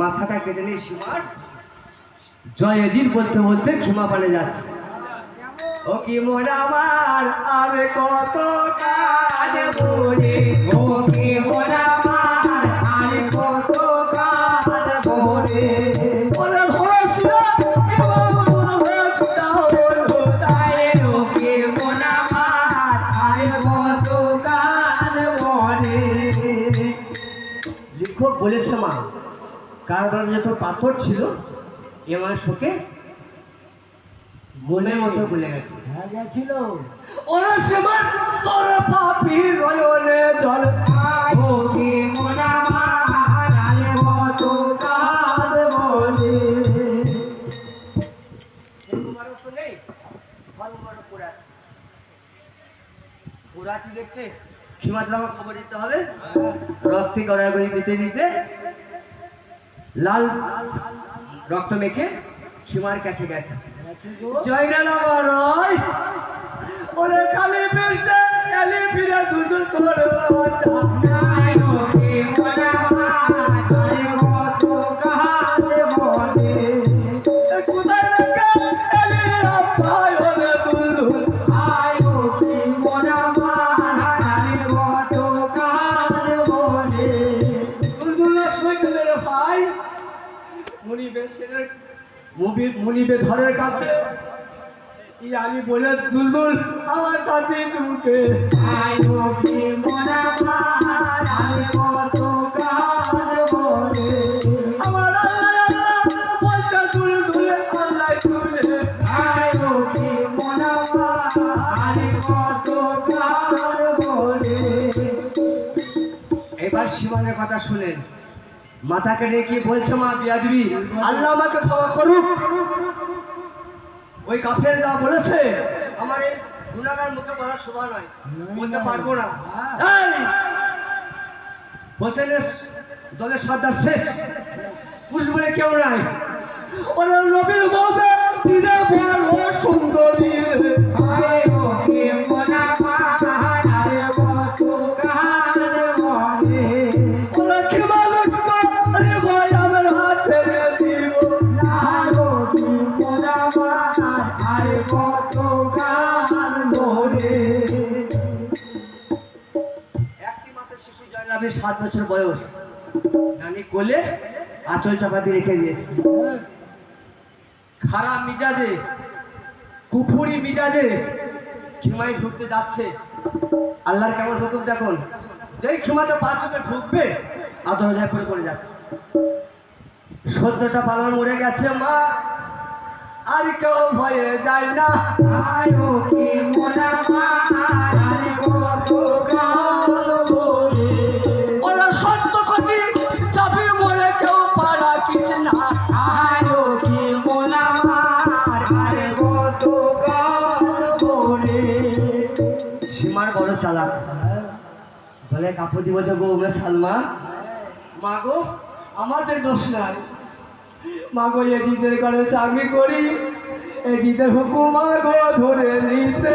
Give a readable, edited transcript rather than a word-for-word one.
মাথাটা কেটে নিয়ে সীমার জয় অজিত বলতে বলতে ক্ষমা পানে যাচ্ছে। ও কি মন আমার আর কত কাজ বলে, ও কি মন আমার আর কত কাজ বলে, ওরে ভরসা ও কি মন আমার আর কত কাজ বলে। লেখক বলেছে মা কার যত পাথর ছিল এ মানুষকে মনের মতো বলে গেছে। হ্যাঁ গেছিল। ওরা সমান তোর পাপি রয়নে জল ও কি মোনা মারালে কত কাজ বলে। তোমার তো নেই বড় বড় পুরাছি পুরাছি দেখছে সীমাতে আমার খবর দিতে হবে। রক্তে গড়াগড়ি দিতে দিতে লাল রক্ত মেখে সীমার কাছে গেছে। জয়নাল আমার ওরে খালি পেশে এলি ফিরে দুটো তোর চাই ওকে মোনা মারে কত কাজ বলে, কোথায় রাখা এলি আপাই ওরে দুলু আই ওকে মোনা মারে কত কাজ বলে। দুলদুল সইতে রে ভাই মুনিবে ঘরের কাছে আলী বলে দুলদুল আমার সাথে ঢুকে আমার বলতে দুলদুলে আল্লাহ তুলে এবার সীমানের কথা শুনেন। মাথাকে রেখে বলছে মা বিয়াদবি আল্লাহ আমাকে ক্ষমা করুক। ওই কাফের যা বলেছে আমার এই গুনাহগার মুখে বলার শোভা নয়, বলতে পারবো না। হোসেনের দলের সর্দার শেষ, পুরুষ বলে কেউ নাই। ওরা নবীর বউকে দিনে বড় সুন্দরী শিশু জয়নাবের 7 বছর বয়স, নানি কোলে আঁচল চাপাতে রেখে দিয়েছে। খারাপ মিজাজে কুফুরি মিজাজে ক্ষমায় ঢুকতে যাচ্ছে। আল্লাহর কেমন হুকুম দেখুন, যেই ক্ষমাতে বাথরুমে ঢুকবে আদরজা করে করে যাচ্ছে। সদ্যটা পালন মরে গেছে মা, আর কেউ ভয়ে যায় না। ওরা সত্য কোটি চাপি মরে কেউ পারা কিছু না। সীমার বড় চালাক বলে কাপড় বলছে গো সালমা মা গো আমাদের দোষ নাই, মা গো এজিদের করে চাকরি করি, এজিদের হুকুম গো ধরে নিতে